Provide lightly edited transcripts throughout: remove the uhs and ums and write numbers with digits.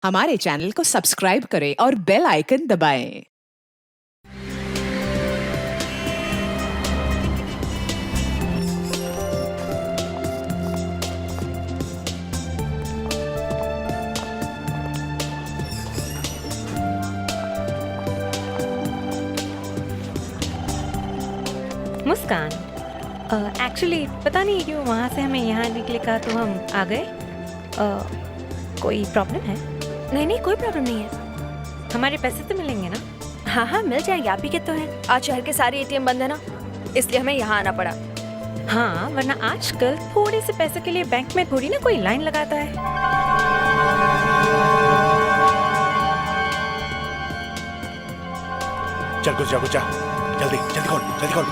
हमारे चैनल को सब्सक्राइब करें और बेल आइकन दबाएं। मुस्कान, एक्चुअली पता नहीं क्यों वहाँ से हमें यहाँ आने के लिए कहा तो हम आ गए। कोई प्रॉब्लम है? नहीं नहीं, कोई प्रॉब्लम नहीं है। हमारे पैसे तो मिलेंगे ना? हाँ हाँ, मिल जाएंगे। आप ही के तो हैं। आज शहर के सारे एटीएम बंद है ना, इसलिए हमें यहाँ आना पड़ा। हाँ, वरना आजकल थोड़े से पैसे के लिए बैंक में थोड़ी ना कोई लाइन लगाता है। चल कुछ जा जल्दी जल्दी खोल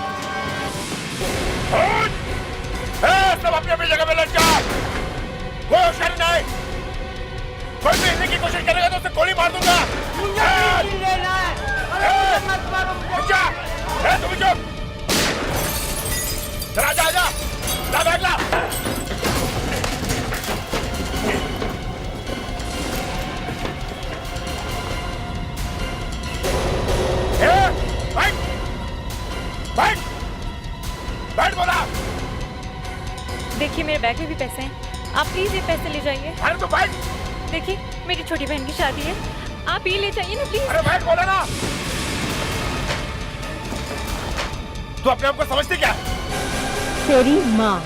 सब अपनी अपनी जगह पे लग जा। कोई होशियारी नहीं, कोई भी हिलने की कोशिश करेगा तो उसे गोली मार दूंगा। तुम चुप, चला जा ला बैग ला। बैठ बोला। देखिए, मेरे बैग में भी पैसे हैं, आप प्लीज ये पैसे ले जाइए। अरे तो बैठ। देखिए, मेरी छोटी बहन की शादी है, आप ये ले जाइए ना प्लीज। अरे बैठ बोला ना। तू अपने आप को समझती क्या? तेरी माँ।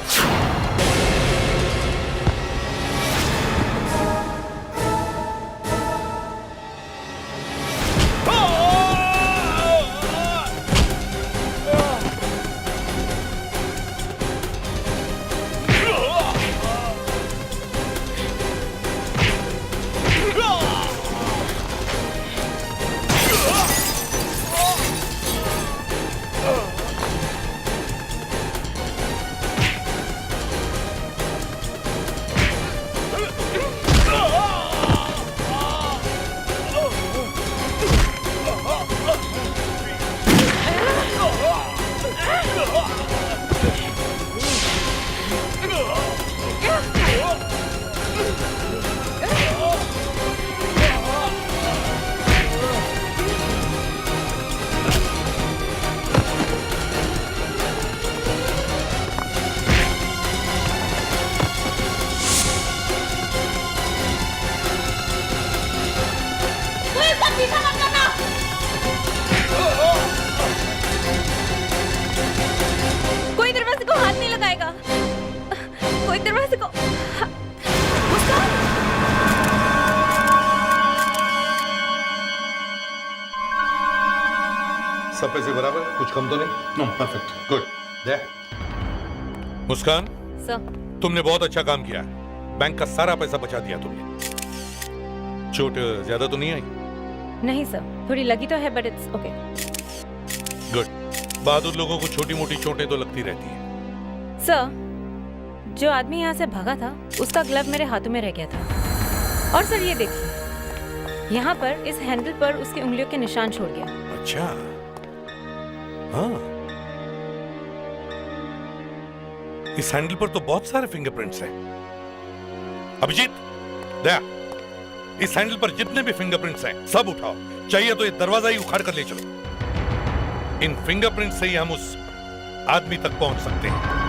कोई दरवाजे को हाथ नहीं लगाएगा। कोई दरवाजे को। सब पैसे बराबर, कुछ कम तो नहीं? No, perfect, good. दे। मुस्कान, सर, तुमने बहुत अच्छा काम किया। बैंक का सारा पैसा बचा दिया तुमने। चोट ज्यादा तो नहीं आई? नहीं सर, थोड़ी लगी तो है बट इट्स ओके। गुड। बहादुर लोगों को छोटी मोटी चोटें तो लगती रहती हैं। सर, जो आदमी यहाँ से भागा था उसका ग्लव मेरे हाथों में रह गया था। और सर ये देखिए, यहाँ पर इस हैंडल पर उसकी उंगलियों के निशान छोड़ गया। अच्छा, हाँ। इस हैंडल पर तो बहुत सारे फिंगरप्रिंट्स हैं। अभिजीत, दया, इस हैंडल पर जितने भी फिंगरप्रिंट्स हैं सब उठाओ। चाहिए तो ये दरवाजा ही उखाड़ कर ले चलो। इन फिंगरप्रिंट से ही हम उस आदमी तक पहुंच सकते हैं।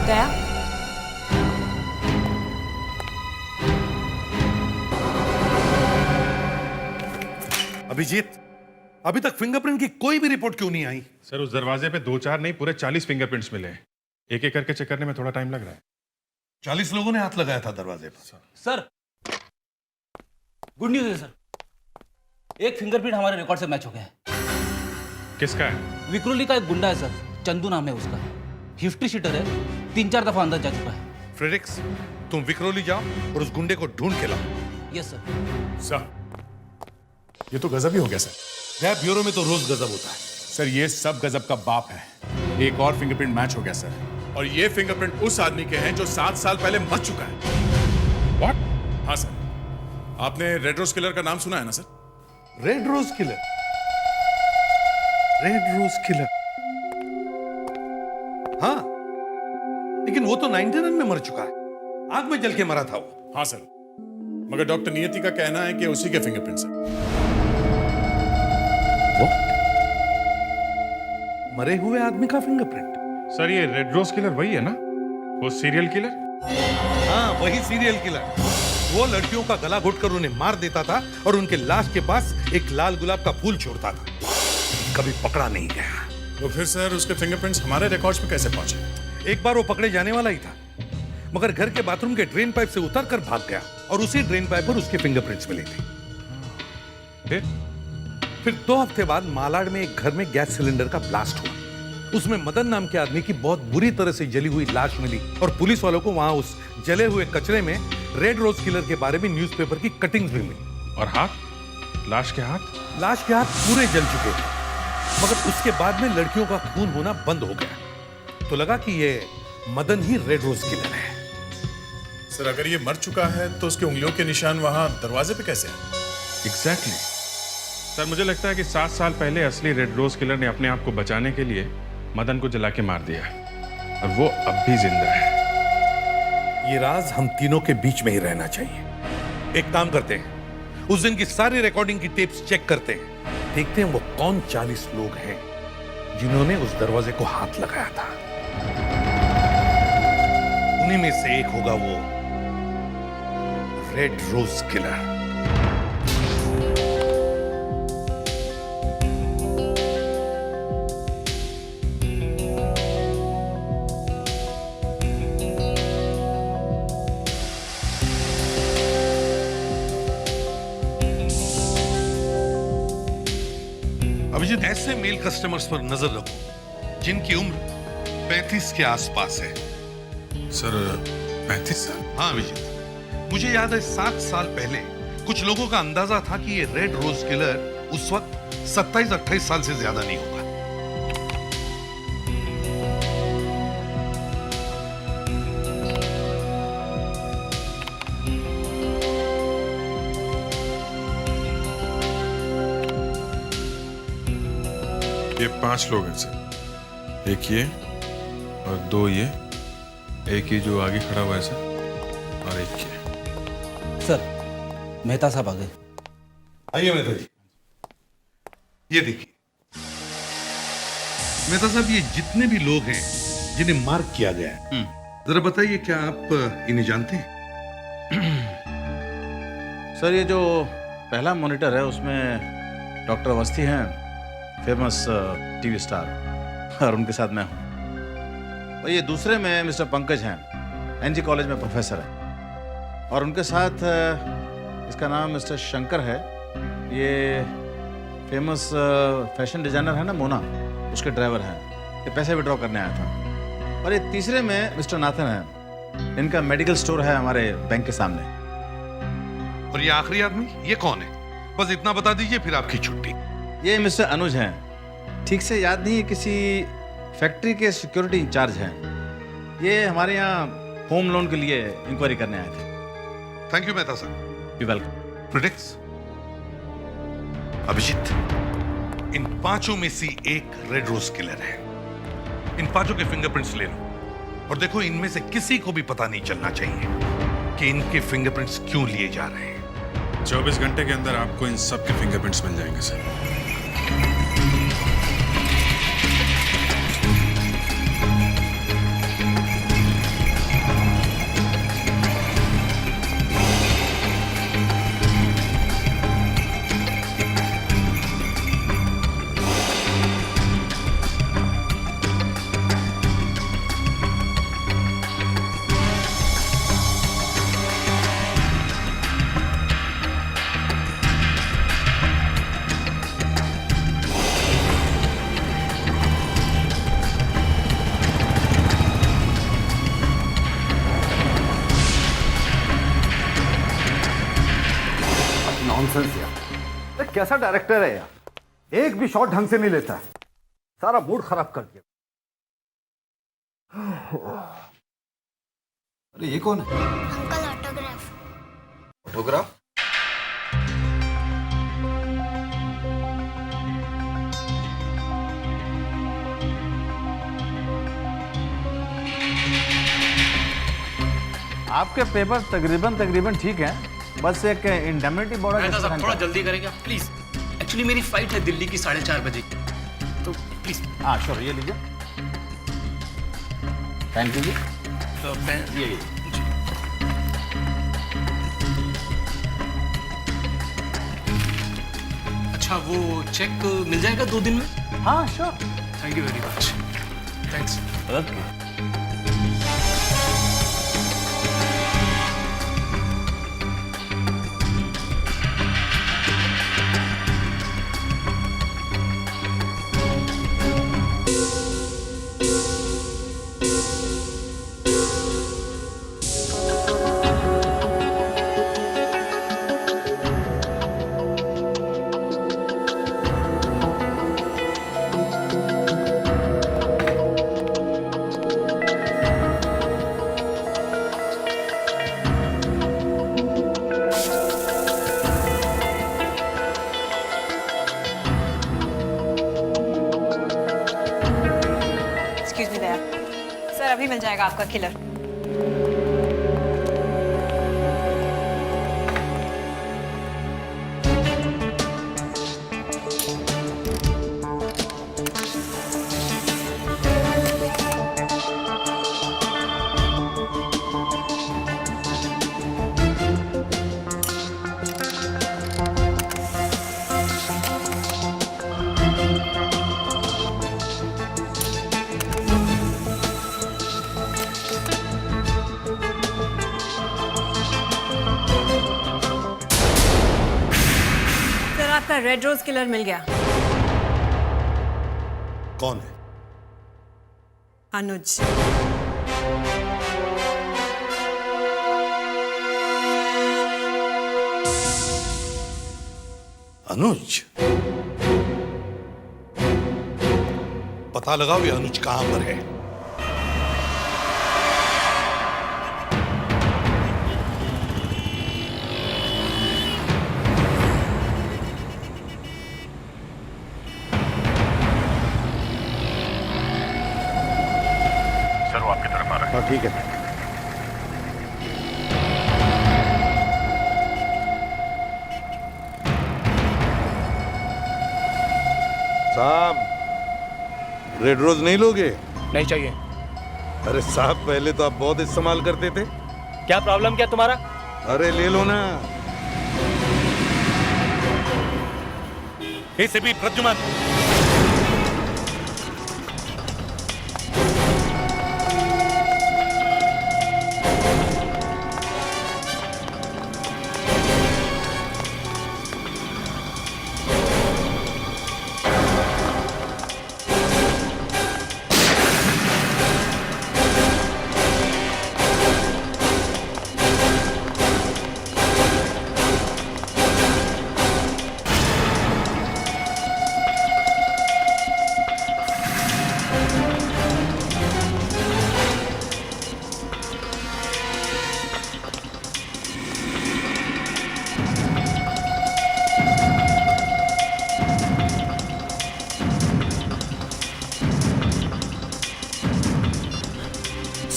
दया, अभिजीत, अभी तक फिंगरप्रिंट की कोई भी रिपोर्ट क्यों नहीं आई? सर, उस दरवाजे पे 2-4 नहीं, पूरे 40 फिंगरप्रिंट्स मिले। एक एक करके चेक करने में थोड़ा टाइम लग रहा है। 40 लोगों ने हाथ लगाया था दरवाजे पर। सर, गुड न्यूज़ है सर, एक फिंगरप्रिंट हमारे रिकॉर्ड से मैच हो गया है। किसका है? विक्रोली का एक गुंडा है सर, चंदू नाम है उसका। हिस्ट्री शीटर है, 3-4 दफा अंदर जा चुका है। फ्रेडिक्स, तुम विक्रोली जाओ और उस गुंडे को ढूंढ के लाओ। Yes sir. सर ये तो गजब ही हो गया सर। गैप ब्यूरो में तो रोज गजब होता है। सर ये सब गजब का बाप है। एक और फिंगरप्रिंट मैच हो गया सर, और ये फिंगरप्रिंट उस आदमी के हैं जो 7 साल पहले मर चुका है। What? हाँ सर, आपने रेड रोज किलर का नाम सुना है ना sir? Red rose killer? Red rose killer, हाँ, लेकिन वो तो 99 में मर चुका है। आग में जल के मरा था वो। हाँ सर, मगर डॉक्टर नियति का कहना है कि उसी के फिंगरप्रिंट्स हैं। मरे हुए आदमी का फिंगरप्रिंट? सर ये रेड रोज किलर वही है ना, वो सीरियल किलर? हाँ, वही सीरियल किलर। वो लड़कियों का गला घोटकर उन्हें मार देता था और उनके लाश के पास एक लाल गुलाब का फूल छोड़ता था। कभी पकड़ा नहीं गया। तो फिर सर उसके फिंगरप्रिंट्स हमारे रिकॉर्ड्स में कैसे पहुंचे? एक बार वो पकड़े जाने वाला ही था, मगर घर के बाथरूम के ड्रेन पाइप से उतरकर भाग गया और उसी ड्रेन पाइप पर उसके फिंगरप्रिंट्स मिले थे। फिर 2 हफ्ते बाद मालाड में एक घर में गैस सिलेंडर का ब्लास्ट हुआ। उसमें मदन नाम के आदमी की बहुत बुरी तरह से जली हुई लाश मिली और पुलिस वालों को वहां उस जले हुए कचरे में रेड रोज किलर के बारे में न्यूज़पेपर की कटिंग्स भी मिली। और हाथ? लाश के हाथ? लाश के हाथ पूरे जल चुके थे, मगर उसके बाद में लड़कियों का खून होना बंद हो गया। तो लगा कि ये मदन ही रेड रोज किलर है। सर अगर ये मर चुका है तो उसके उंगलियों के निशान वहां दरवाजे पे कैसे हैं? एग्जैक्टली। सर मुझे लगता है कि 7 साल पहले असली रेड रोज किलर ने अपने आप को बचाने के लिए मदन को जला के मार दिया और वो अब भी जिंदा है। ये राज हम तीनों के बीच में ही रहना चाहिए। एक काम करते हैं, उस दिन की सारी रिकॉर्डिंग की टेप्स चेक करते हैं, देखते हैं वो कौन 40 लोग हैं जिन्होंने उस दरवाजे को हाथ लगाया था। उन्हीं में से एक होगा वो रेड रोज किलर। अभिजीत, ऐसे मेल कस्टमर्स पर नजर रखो जिनकी उम्र 35 के आसपास है। सर 35 साल? हाँ अभिजीत, मुझे याद है 7 साल पहले कुछ लोगों का अंदाजा था कि ये रेड रोज किलर उस वक्त 27-28 साल से ज्यादा नहीं होगा। ये 5 लोग हैं सर, एक ये और 2 ये, एक ये जो आगे खड़ा हुआ है सर, और एक ये। सर मेहता साहब आ गए। आइए मेहता जी, ये देखिए मेहता साहब, ये जितने भी लोग हैं जिन्हें मार्क किया गया है, जरा बताइए क्या आप इन्हें जानते हैं? सर ये जो पहला मॉनिटर है उसमें डॉक्टर अवस्थी हैं, फेमस टीवी स्टार, और उनके साथ मैं हूँ। और ये दूसरे में मिस्टर पंकज हैं, एनजी कॉलेज में प्रोफेसर हैं, और उनके साथ इसका नाम मिस्टर शंकर है, ये फेमस फैशन डिजाइनर है ना मोना, उसके ड्राइवर हैं। ये पैसे विड्रॉ करने आया था। और ये तीसरे में मिस्टर नाथन हैं, इनका मेडिकल स्टोर है हमारे बैंक के सामने। और ये आखिरी आदमी, ये कौन है? बस इतना बता दीजिए, फिर आपकी छुट्टी। ये मिस्टर अनुज हैं, ठीक से याद नहीं, किसी फैक्ट्री के सिक्योरिटी इंचार्ज हैं। ये हमारे यहाँ होम लोन के लिए इंक्वायरी करने आए थे। थैंक यू मेहता साहब। You welcome. प्रिडिक्स, अभिजीत, इन 5 में से एक रेड रोज किलर है। इन 5 के फिंगरप्रिंट्स ले लो और देखो इनमें से किसी को भी पता नहीं चलना चाहिए कि इनके फिंगरप्रिंट्स क्यों लिए जा रहे हैं। 24 घंटे के अंदर आपको इन सब के फिंगरप्रिंट्स मिल जाएंगे सर। कैसा डायरेक्टर है यार, एक भी शॉट ढंग से नहीं लेता है, सारा मूड खराब कर दिया। अरे ये कौन है? Uncle autograph. ऑटोग्राफ? आपके पेपर तकरीबन ठीक हैं, बस एक इंडेमनिटी बॉर्डर थोड़ा जल्दी करेंगे प्लीज। एक्चुअली मेरी फ्लाइट है दिल्ली की 4:30 बजे, तो प्लीज। हाँ श्योर, ये लीजिए। थैंक यू जी। तो ये अच्छा, वो चेक मिल जाएगा 2 दिन में? हाँ sure. Thank you very much. Thanks. Okay. Excuse me Daya sir, अभी मिल जाएगा आपका किलर। आपका रेड रोज किलर मिल गया। कौन है? अनुज। अनुज? पता लगाओ ये अनुज कहां पर है। सर वो आपकी तरफ आ रहा है। हाँ ठीक है। साहब, रेड रोज नहीं लोगे? नहीं चाहिए। अरे साहब, पहले तो आप बहुत इस्तेमाल करते थे। क्या प्रॉब्लम क्या तुम्हारा? अरे ले लो ना। इसे भी प्रद्युमन,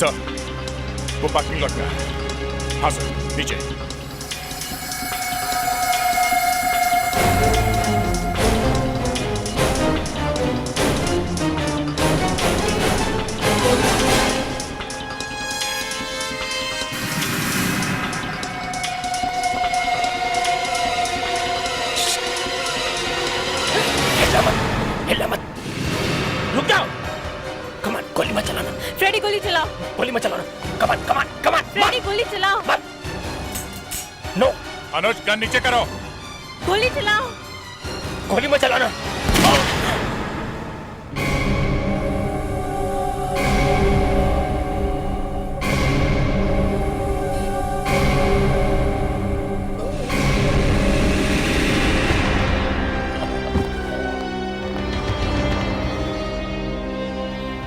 सर वो पार्किंग लॉट में है। हाँ सर, नीचे। हिला मत, रुक जाओ। कमान, गोली मत चलाना। फ्रेडी गोली चलाओ। गोली मत चलाना। कमान कमान कमान। फ्रेडी गोली चलाओ। नो। अनुज गन नीचे करो। गोली चलाओ। गोली मत चलाना।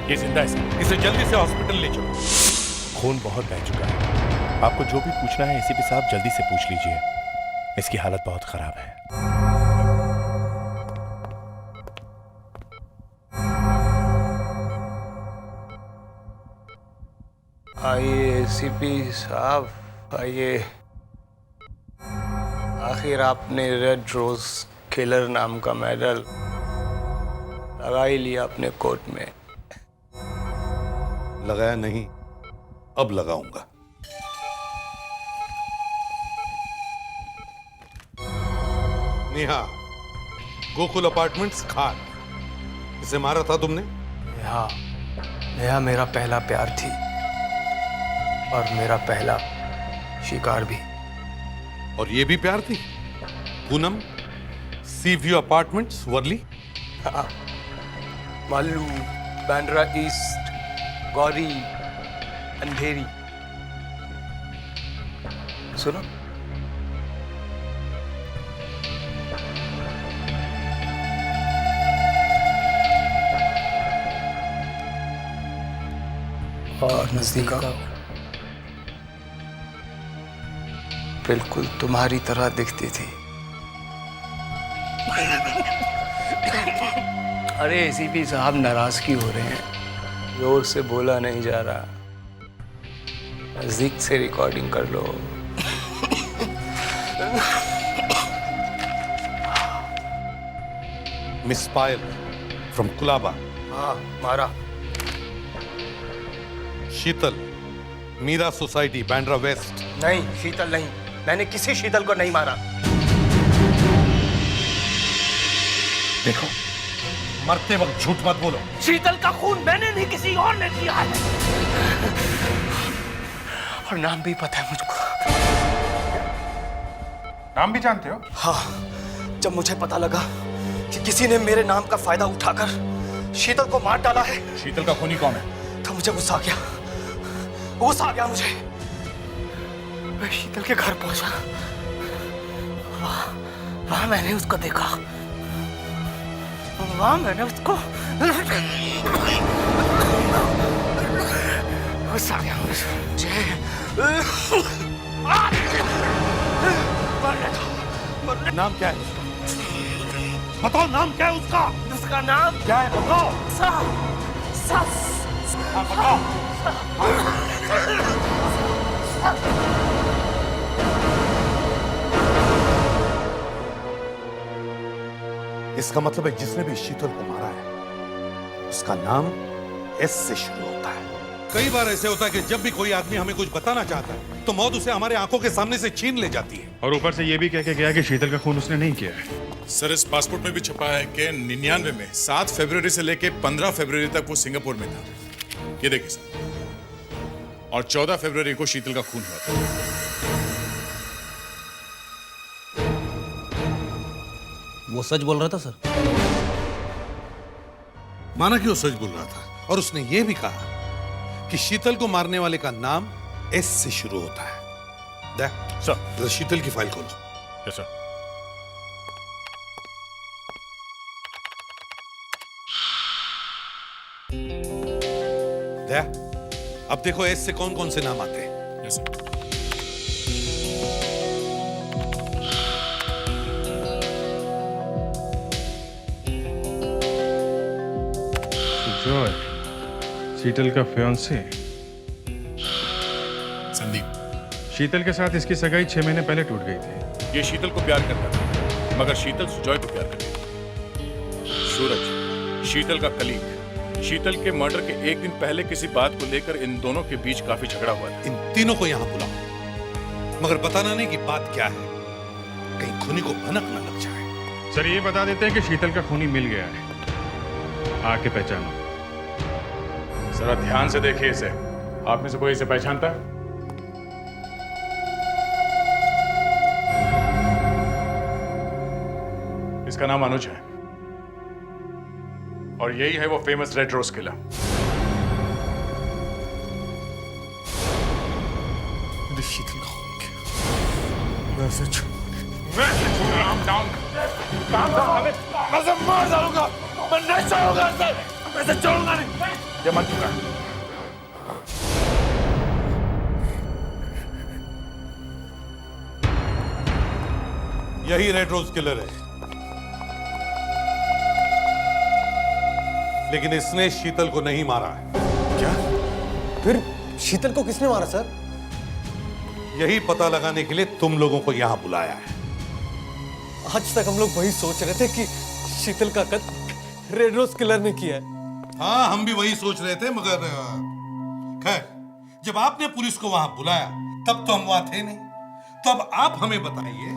ये जिंदा है सर। इसे जल्दी से हॉस्पिटल ले चलो। खून बहुत बह चुका है। आपको जो भी पूछना है एसीपी साहब जल्दी से पूछ लीजिए। इसकी हालत बहुत खराब है। आइए एसीपी साहब, आइए। आखिर आपने रेड रोज किलर नाम का मेडल लगा ही लिया अपने कोट में। लगाया नहीं, अब लगाऊंगा। नेहा, गोकुल अपार्टमेंट्स खान, इसे मारा था तुमने? नेहा मेरा पहला प्यार थी और मेरा पहला शिकार भी। और ये भी प्यार थी? Poonam, sea view apartments Worli? हाँ, मालू, बांद्रा ईस्ट, गौरी, अंधेरी। सुनो, और नजदीक आओ। बिल्कुल तुम्हारी तरह दिखती थी। अरे एसीपी साहब नाराजगी हो रहे हैं, जोर से बोला नहीं जा रहा। नजदीक से रिकॉर्डिंग कर लो। Miss Payal from Colaba. हाँ, मारा। Sheetal, Meera society, Bandra west. नहीं, शीतल नहीं, मैंने किसी शीतल को नहीं मारा। देखो, मरते वक्त झूठ मत बोलो। शीतल का खून मैंने नहीं, किसी और ने किया है। और नाम भी पता है मुझको। नाम भी जानते हो? हाँ, जब मुझे पता लगा कि किसी ने मेरे नाम का फायदा उठाकर शीतल को मार डाला है। शीतल का खूनी कौन है? तो मुझे गुस्सा आ गया मुझे। मैं शीतल के घर पहुंचा। वहां मैंने उसको देखा। वहां मैंने उसको गुस्सा आ गया मुझे। नाम क्या है? बताओ, नाम क्या है उसका? उसका नाम क्या है बताओ? हाँ, बताओ। इसका मतलब है जिसने भी शीतल को मारा है उसका नाम एस से शुरू होता है। कई बार ऐसे होता है कि जब भी कोई आदमी हमें कुछ बताना चाहता है तो मौत उसे हमारे आंखों के सामने से छीन ले जाती है। और ऊपर से ये भी कह के गया कि शीतल का खून उसने नहीं किया है। सर, इस पासपोर्ट में भी छपा है कि 99 में 7 फरवरी से लेके 15 फरवरी तक वो सिंगापुर में था। ये देखिए सर। और 14 फरवरी को शीतल का खून हुआ था। वो सच बोल रहा था सर। माना कि वो सच बोल रहा था और उसने ये भी कहा कि शीतल को मारने वाले का नाम एस से शुरू होता है। देख सर, शीतल की फाइल खोलो। Yes sir. देख, अब देखो एस से कौन कौन से नाम आते हैं। Yes sir. जॉय, शीतल का फियांसे संदीप। शीतल के साथ इसकी सगाई 6 महीने पहले टूट गई थी। ये शीतल को प्यार करता था, मगर शीतल सुजॉय को प्यार करती थी। सूरज, शीतल का कलीग, शीतल के मर्डर के एक दिन पहले किसी बात को लेकर इन दोनों के बीच काफी झगड़ा हुआ था। इन तीनों को यहां बुलाओ, मगर बताना नहीं कि बात क्या है, कहीं खूनी को भनक न लग जाए। सर, ये बता देते हैं कि शीतल का खूनी मिल गया है। आके पहचानो। जरा ध्यान से देखिए इसे। आप में से कोई इसे पहचानता है? इसका नाम अनुज है और यही है वो फेमस रेड रोज किलर। शीतल का खून किया। मैं से छोड़ मैं मार डालूंगा। मैं नहीं छोड़ूंगा। मैं छोड़ूंगा नहीं। ये मर चुका है। यही रेड रोज किलर है, लेकिन इसने शीतल को नहीं मारा है। क्या? फिर शीतल को किसने मारा सर? यही पता लगाने के लिए तुम लोगों को यहां बुलाया है। आज तक हम लोग वही सोच रहे थे कि शीतल का कत्ल रेड रोज किलर ने किया है। हाँ, हम भी वही सोच रहे थे, मगर खैर, जब आपने पुलिस को वहां बुलाया तब तो हम वहां थे नहीं। तो अब आप हमें बताइए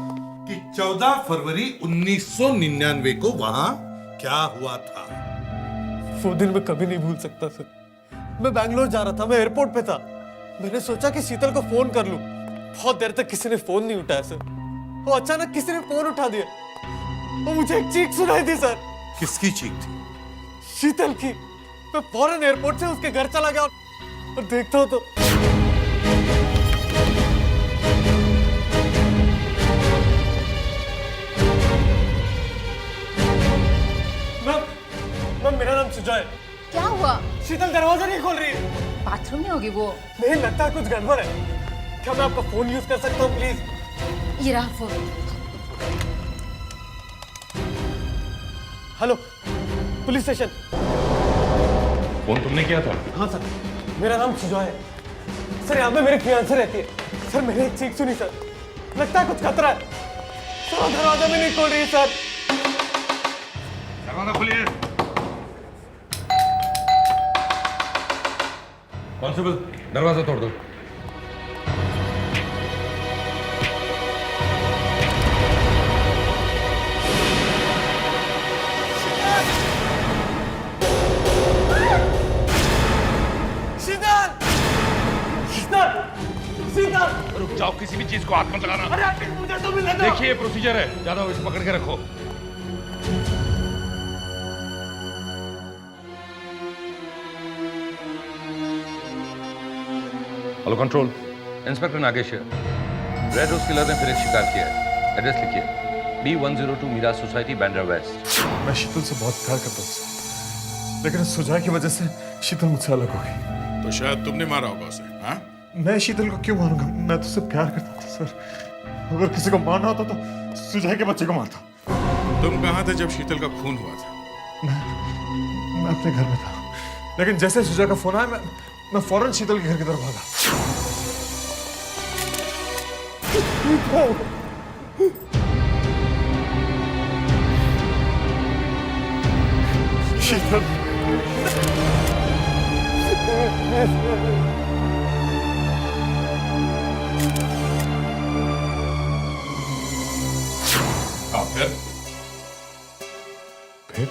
कि 14 फरवरी 1999 को वहां क्या हुआ था? वो दिन मैं कभी नहीं भूल सकता सर। मैं बैंगलोर जा रहा था, मैं एयरपोर्ट पे था। मैंने सोचा कि शीतल को फोन कर लूं। बहुत देर तक किसी ने फोन नहीं उठाया सर। वो अचानक किसी ने फोन उठा दिया और मुझे एक चीख सुनाई दी सर। किसकी चीख थी? शीतल की। मैं फौरन एयरपोर्ट से उसके घर चला गया और देखता हूं तो मेरा नाम सुजय। क्या हुआ? शीतल दरवाजा नहीं खोल रही है। बाथरूम में होगी वो। नहीं, लगता है कुछ गड़बड़ है। क्या मैं आपका फोन यूज कर सकता हूँ प्लीज? ये रहा phone. Hello, police station. Phone तुमने किया था? हाँ सर, मेरा नाम सुजय है सर। यहाँ पे मेरी फियांसे रहती है सर। मैंने एक चीख सुनी सर, लगता है कुछ खतरा है सर। दरवाजा भी नहीं खोल रही है सर। दरवाजा खोलिए। कांस्टेबल, दरवाजा तोड़ दो। शीतल! शीतल! शीतल! रुक जाओ, किसी भी चीज को हाथ मत लगाना। अरे मुझे तो मिलने दो। देखिए, प्रोसीजर है, ज्यादा इसे पकड़ के रखो। हेलो कंट्रोल, इंस्पेक्टर नागेश है। रेड रोज किलर ने फिर एक शिकार किया है। एड्रेस लिखिए, B102 Meera society, Bandra waste. मैं शीतल से बहुत प्यार करता हूँ, लेकिन इस सुझाव की वजह से शीतल मुझसे अलग हो गई। तो शायद तुमने मारा होगा उसे, हाँ? मैं शीतल को क्यों मारूंगा? मैं तो उससे प्यार करता था सर। अगर किसी को मारना होता तो सुजय के बच्चे को मारता। तुम कहाँ थे जब शीतल का खून हुआ था? मैं अपने घर में था, लेकिन जैसे सुजय का फोन आया मैं फौरन शीतल के घर की तरफ भागा। शीतल, फिर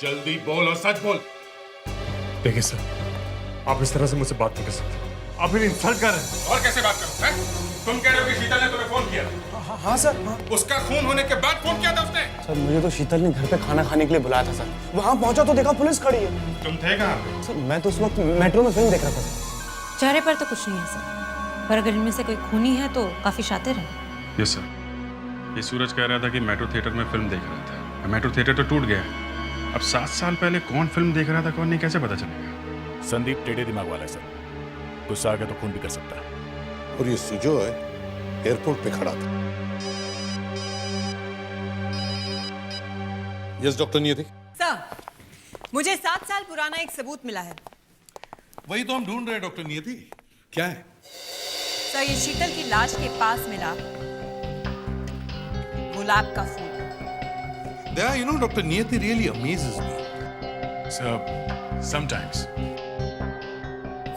जल्दी बोल और सच बोल। देखिए सर, आप इस तरह से मुझसे बात नहीं कर सकते। आप मेरी इंसल्ट कर रहे हैं। और कैसे बात करूं? हैं? तुम कह रहे हो कि शीतल ने तुम्हें फोन किया? हाँ सर। उसका खून होने के बाद फोन किया था उसने? सर, मुझे तो शीतल ने घर पे खाना खाने के लिए बुलाया था सर। वहाँ पहुँचा तो देखा पुलिस खड़ी है। तुम थे कहाँ पे? सर, मैं तो उस वक्त मेट्रो में फिल्म देख रहा था सर। चेहरे पर तो कुछ नहीं है सर, पर अगर इनमें से कोई खूनी है तो काफी शातिर है। Yes sir. ये सूरज कह रहा था कि मेट्रो थिएटर में फिल्म देख रहा था। मेट्रो थिएटर तो टूट गया। अब 7 साल पहले कौन फिल्म देख रहा था कौन नहीं, कैसे पता चलेगा? संदीप टेढ़े दिमाग वाला है सर, गुस्सा आ गया तो खून भी कर सकता है। और ये सुजय एयरपोर्ट पे खड़ा था। यस डॉक्टर नियति। सर, मुझे 7 साल पुराना एक सबूत मिला है। वही तो हम ढूंढ रहे हैं डॉक्टर नियति। क्या है? सर, ये शीतल की लाश के पास मिला गुलाब का फूल। There, you know, Dr. Niyati really amazes me. Sir, sometimes.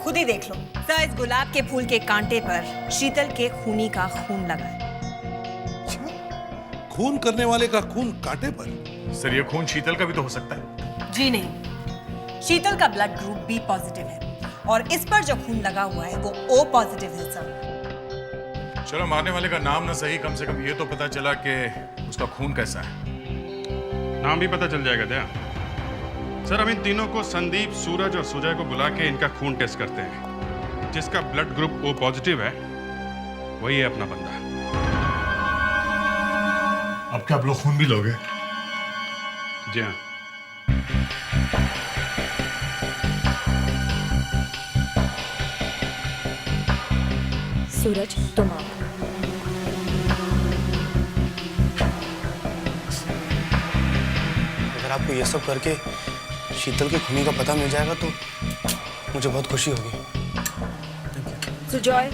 खुद ही देख लो सर, इस गुलाब के फूल के कांटे पर शीतल के खूनी का खून लगा है। खून करने वाले का खून कांटे पर? सर, ये खून शीतल का भी तो हो सकता है। जी नहीं, शीतल का ब्लड ग्रुप B पॉजिटिव है और इस पर जो खून लगा हुआ है वो O पॉजिटिव है सर। चलो, मारने वाले का नाम ना सही, कम से कम ये तो पता चला कि उसका खून कैसा है। नाम भी पता चल जाएगा दया। सर, अब इन तीनों को संदीप, सूरज और सुजय को बुला के इनका खून टेस्ट करते हैं। जिसका ब्लड ग्रुप O पॉजिटिव है वही है अपना बंदा। अब क्या आप लोग खून भी लोगे? जी हाँ। सूरज तुम आओ। अगर आपको ये सब करके शीतल के खूनी का पता मिल जाएगा तो मुझे बहुत खुशी होगी। सुजॉय,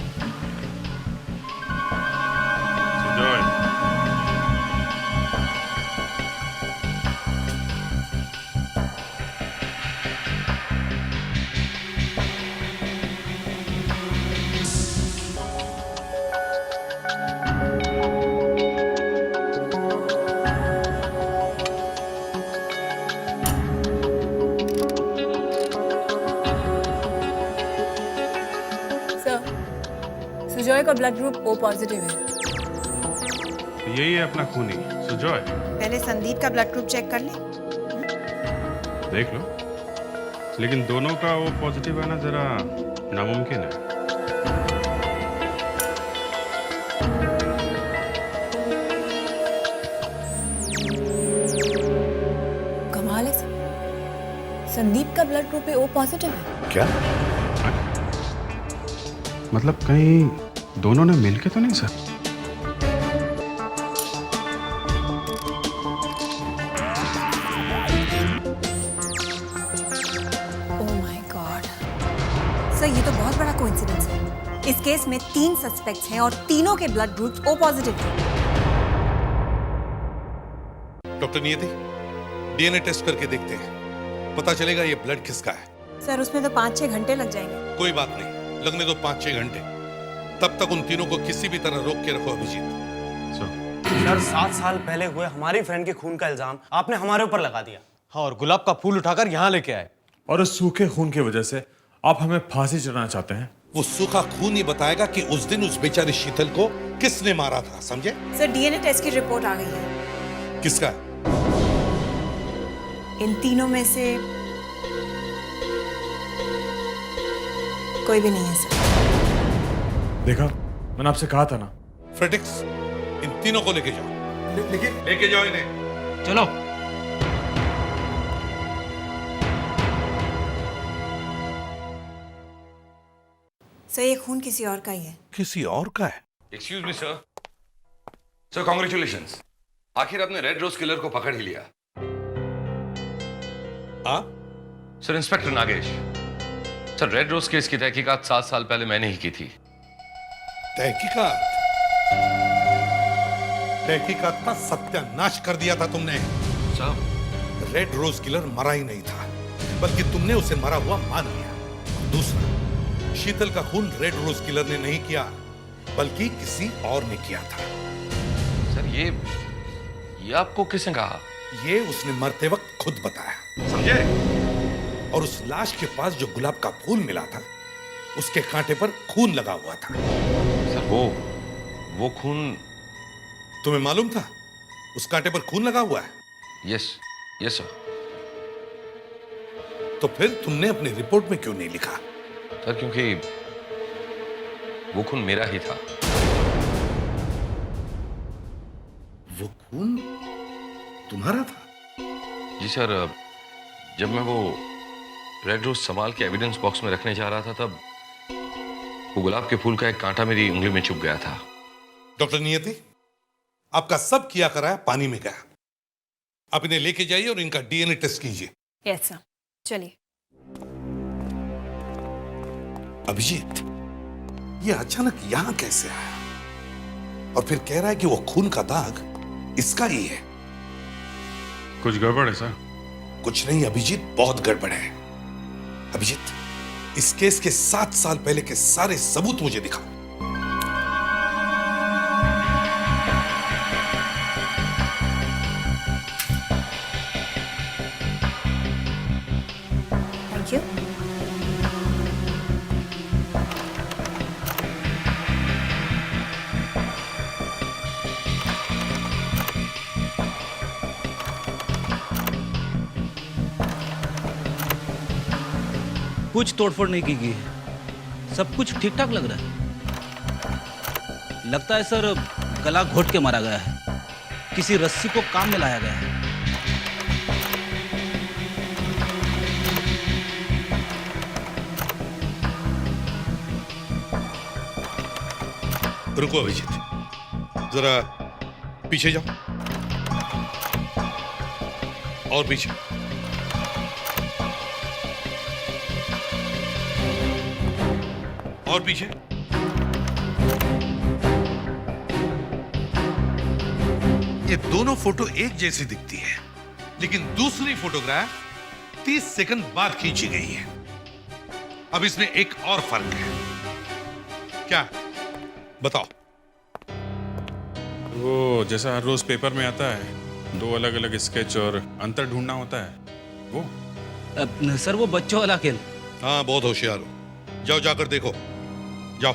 सुजॉय, सुजॉय का ब्लड ग्रुप O पॉजिटिव है। यही है अपना खूनी सुजॉय। पहले संदीप का ब्लड ग्रुप चेक कर ले। देख लो, लेकिन दोनों का वो पॉजिटिव आना जरा नामुमकिन है। कमाल है सर, संदीप का ब्लड ग्रुप O पॉजिटिव है। क्या? मतलब कहीं दोनों ने मिलके तो नहीं sir? Oh my God sir, ये तो बहुत बड़ा कोइंसिडेंस है। इस केस में 3 सस्पेक्ट्स हैं और तीनों के ब्लड ग्रुप्स O पॉजिटिव हैं। डॉक्टर नियति, डीएनए टेस्ट करके देखते हैं, पता चलेगा ये ब्लड किसका है। सर उसमें तो 5-6 घंटे लग जाएंगे। कोई बात नहीं, लगने दो 5-6 घंटे। तब तक उन तीनों को किसी भी तरह रोक के रखो अभिजीत। सर 7 साल पहले हुए हमारी फ्रेंड के खून का इल्जाम आपने हमारे ऊपर लगा दिया। हाँ, और गुलाब का फूल उठाकर यहाँ लेके आए। और उस सूखे खून की वजह से आप हमें फांसी चढ़ाना चाहते हैं। वो सूखा खून ही बताएगा कि उस दिन उस बेचारी शीतल को किसने मारा था, समझे? सर डीएनए टेस्ट की रिपोर्ट आ गई है। किसका? इन तीनों में से कोई भी नहीं है सर। देखा, मैंने आपसे कहा था ना। फ्रेडिक्स, इन तीनों को लेके जाओ। लेकिन लेके जाओ इन्हें। चलो। सर ये खून किसी और का ही है। किसी और का है? Excuse me sir. Sir congratulations, आखिर आपने रेड रोज किलर को पकड़ ही लिया। Sir inspector Nagesh, sir red rose case की तहकीकात 7 साल पहले मैंने ही की थी। तहकीकात का सत्यानाश कर दिया था तुमने। सर रेड रोज किलर मरा ही नहीं था, बल्कि तुमने उसे मरा हुआ मान लिया। दूसरा, शीतल का खून रेड रोज किलर ने नहीं किया, बल्कि किसी और ने किया था। सर ये आपको किसने कहा? ये उसने मरते वक्त खुद बताया, समझे? और उस लाश के पास जो गुलाब का फूल मिला था, उसके कांटे पर खून लगा हुआ था। सर वो खून तुम्हें मालूम था उस कांटे पर खून लगा हुआ है? Yes sir. तो फिर तुमने अपनी रिपोर्ट में क्यों नहीं लिखा? सर क्योंकि वो खून मेरा ही था। वो खून तुम्हारा था? जी सर, जब मैं वो रेड रोज संभाल के एविडेंस बॉक्स में रखने जा रहा था, तब वो गुलाब के फूल का एक कांटा मेरी उंगली में चुभ गया था। डॉक्टर नियति, आपका सब किया कराया पानी में गया। आप इन्हें लेके जाइए और इनका डीएनए टेस्ट कीजिए। यस सर, चलिए। अभिजीत, ये अचानक यहां कैसे आया? और फिर कह रहा है कि वो खून का दाग इसका ही है। कुछ गड़बड़ है सर? कुछ नहीं अभिजीत, बहुत गड़बड़ है। अभिजीत, इस केस के 7 साल पहले के सारे सबूत मुझे दिखाओ। Thank you. कुछ तोड़फोड़ नहीं की गई है, सब कुछ ठीक ठाक लग रहा है। लगता है सर गला घोट के मारा गया है, किसी रस्सी को काम में लाया गया है। रुको अभिजीत, जरा पीछे जाओ और पीछे। और पीछे। ये दोनों फोटो एक जैसी दिखती है, लेकिन दूसरी फोटोग्राफ 30 सेकंड बाद खींची गई है। अब इसमें एक और फर्क है। क्या? बताओ। वो जैसा हर रोज पेपर में आता है, 2 अलग अलग स्केच और अंतर ढूंढना होता है, वो सर वो बच्चों वाला खेल। हाँ, बहुत होशियार हो। जाओ, जाकर देखो, जाओ।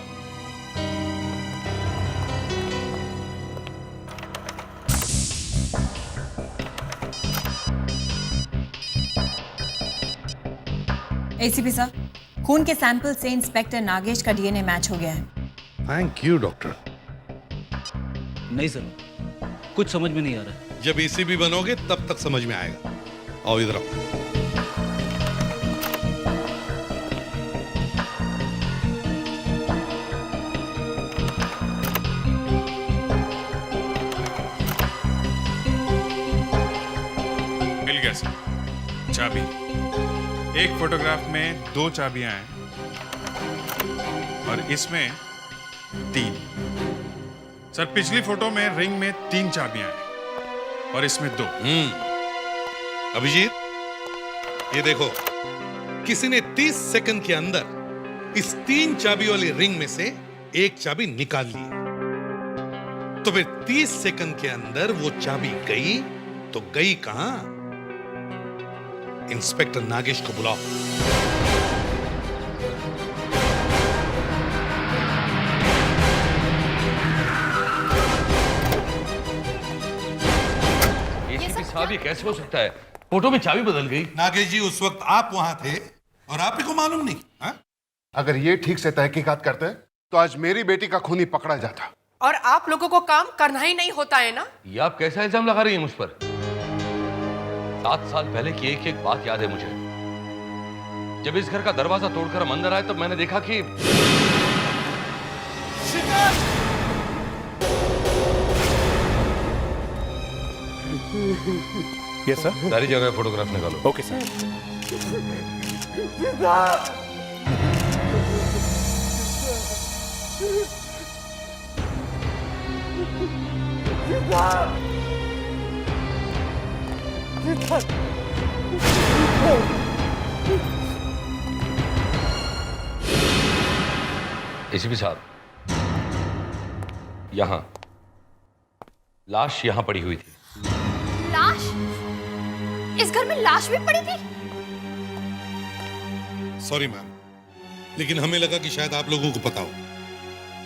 एसीपी सर, खून के सैंपल से इंस्पेक्टर नागेश का डीएनए मैच हो गया है। Thank you doctor. नहीं सर, कुछ समझ में नहीं आ रहा है। जब एसीपी बनोगे तब तक समझ में आएगा। आओ इधर आओ। मिल गया सर, चाबी। एक फोटोग्राफ में 2 चाबियां हैं और इसमें 3। सर पिछली फोटो में रिंग में 3 चाबियां हैं और इसमें 2। अभिजीत, ये देखो, किसी ने 30 सेकंड के अंदर इस 3 चाबी वाली रिंग में से एक चाबी निकाल ली। तो फिर 30 सेकंड के अंदर वो चाबी गई तो गई कहां? इंस्पेक्टर नागेश को बुलाओ। एसीपी साहब, ये कैसे हो सकता है? फोटो में चाबी बदल गई। नागेश जी, उस वक्त आप वहां थे और आप ही को मालूम नहीं? हा? अगर ये ठीक से तहकीकात करते तो आज मेरी बेटी का खूनी पकड़ा जाता। और आप लोगों को काम करना ही नहीं होता है ना? ये आप कैसा इल्जाम लगा रही हैं मुझ पर? 7 साल पहले की एक एक बात याद है मुझे। जब इस घर का दरवाजा तोड़कर हम अंदर आए तब मैंने देखा कि यस सर। सारी जगह फोटोग्राफ निकालो। Okay sir. एसीपी साहब, यहां लाश यहां पड़ी हुई थी। लाश? इस घर में लाश भी पड़ी थी? सॉरी मैम, लेकिन हमें लगा कि शायद आप लोगों को पता हो।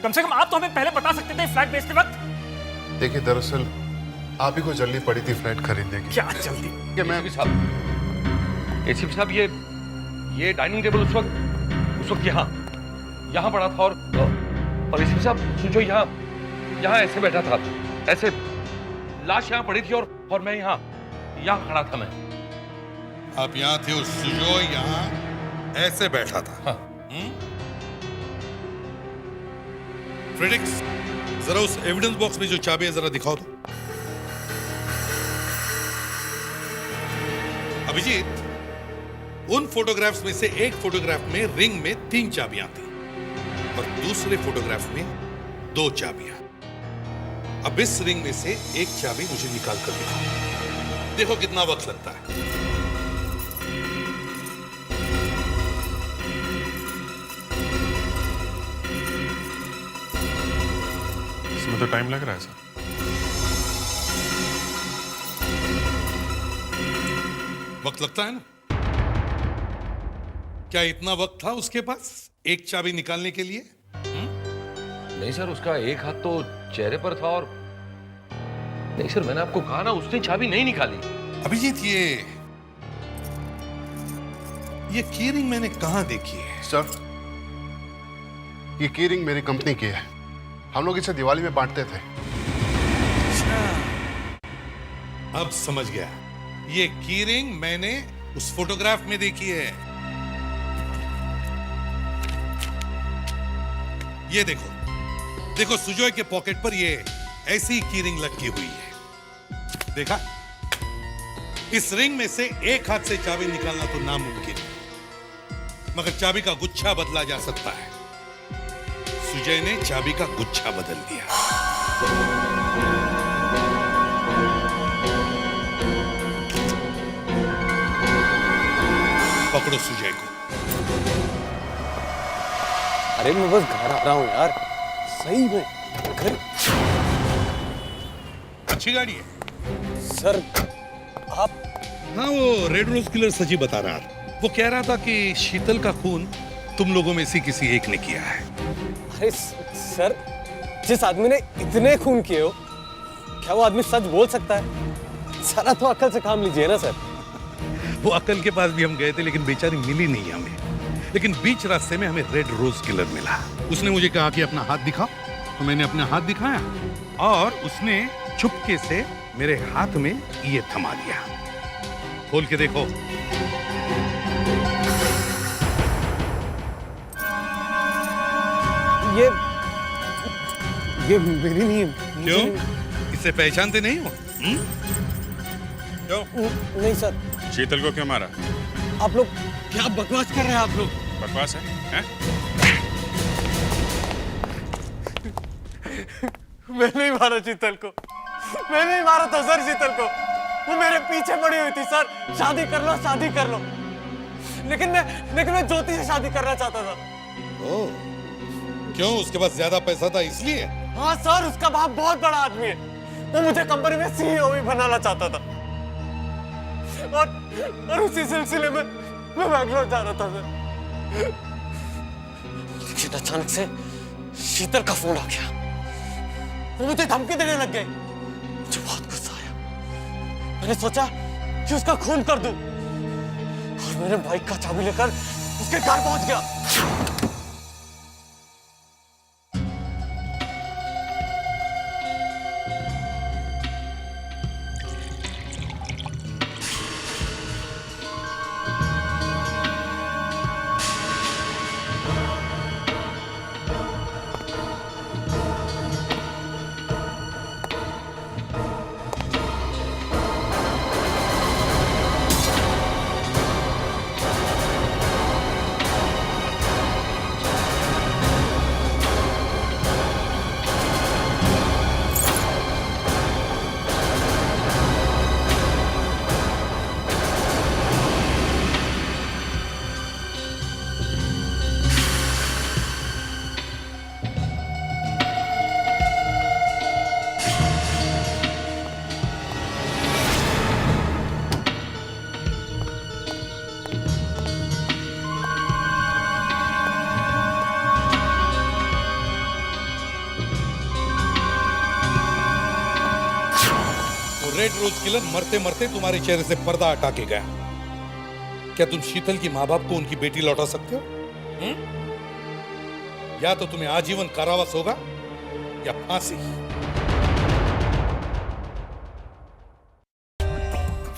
कम से कम आप तो हमें पहले बता सकते थे फ्लैट बेचते वक्त। देखिए, दरअसल आप ही को जल्दी पड़ी थी फ्लैट खरीदने की। क्या जल्दी? कि मैं एसीपी साहब, ये डाइनिंग टेबल उस वक्त यहाँ पड़ा था और एसीपी साहब सोचो, यहाँ ऐसे बैठा था, ऐसे लाश यहाँ पड़ी थी और मैं यहाँ खड़ा था। मैं आप यहाँ थे और सुजो यहाँ ऐसे बैठा था। हाँ। फ्रेडिक्स, जरा उस एविडेंस बॉक्स में जो चाबी है जरा दिखाओ तो। अभिजीत, उन फोटोग्राफ्स में से एक फोटोग्राफ में रिंग में 3 चाबियां थी और दूसरे फोटोग्राफ में 2 चाबियां। अब इस रिंग में से एक चाबी मुझे निकाल कर दिखाओ। देखो कितना वक्त लगता है। इसमें तो टाइम लग रहा है सर। वक्त लगता है ना? क्या इतना वक्त था उसके पास एक चाबी निकालने के लिए? नहीं सर, उसका एक हाथ तो चेहरे पर था और नहीं सर, मैंने आपको कहा ना, उसने चाबी नहीं निकाली। अभिजीत, ये की रिंग मैंने कहां देखी है? सर, ये की रिंग मेरी कंपनी की है। हम लोग इसे दिवाली में बांटते थे। अब समझ गया। ये की रिंग मैंने उस फोटोग्राफ में देखी है। ये देखो, देखो सुजॉय के पॉकेट पर ये ऐसी की रिंग लटकी हुई है, देखा? इस रिंग में से एक हाथ से चाबी निकालना तो नामुमकिन है, मगर चाबी का गुच्छा बदला जा सकता है। सुजय ने चाबी का गुच्छा बदल दिया। पकड़ो सुजय को। अरे मैं बस घर आ रहा हूँ यार, सही में घर। अच्छी गाड़ी है सर। आप? हाँ, वो रेड रोज किलर सची बता रहा था। वो कह रहा था कि शीतल का खून तुम लोगों में से किसी एक ने किया है। अरे सर, जिस आदमी ने इतने खून किए हो, क्या वो आदमी सच बोल सकता है? सारा तो अकल से काम लीजिए ना सर। वो अकल के पास भी हम गए थे, लेकिन बेचारी मिली नहीं हमें। लेकिन बीच रास्ते में हमें रेड रोज किलर मिला। उसने मुझे कहा कि अपना हाथ दिखाओ, तो मैंने अपना हाथ दिखाया और उसने चुपके से मेरे हाथ में ये थमा दिया। खोल के देखो। ये मेरी नहीं है। क्यों? इसे पहचानते नहीं हो? क्यों? नहीं सर। शीतल को क्यों मारा? आप लोग क्या बकवास कर रहे हैं? आप लोग बकवास है, हैं? मैं नहीं मारा शीतल को, मैं नहीं मारा था सर शीतल को। वो मेरे पीछे पड़ी हुई थी सर, शादी कर लो शादी कर लो। लेकिन मैं ज्योति से शादी करना चाहता था। ओ, क्यों? उसके पास ज्यादा पैसा था इसलिए? हाँ सर, उसका बाप बहुत बड़ा आदमी है, वो मुझे कंपनी में सीईओ भी बनाना चाहता था। और उसी सिलसिले में मैं बैंगलोर जा रहा था सर। लेकिन अचानक से शीतल का फोन आ गया, वो मुझे धमकी देने लग गए। मुझे बहुत गुस्सा आया, मैंने सोचा कि उसका खून कर दूं और मेरे बाइक का चाबी लेकर उसके घर पहुंच गया। रेड रोज किलर मरते मरते तुम्हारे चेहरे से पर्दा हटा के गया। क्या तुम शीतल की माँ बाप को उनकी बेटी लौटा सकते हो? या तो तुम्हें आजीवन कारावास होगा या फांसी।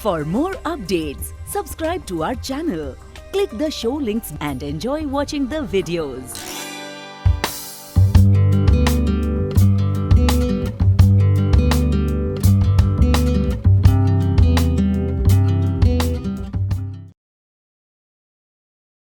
For more updates, subscribe to our channel, click the show links and enjoy watching the videos.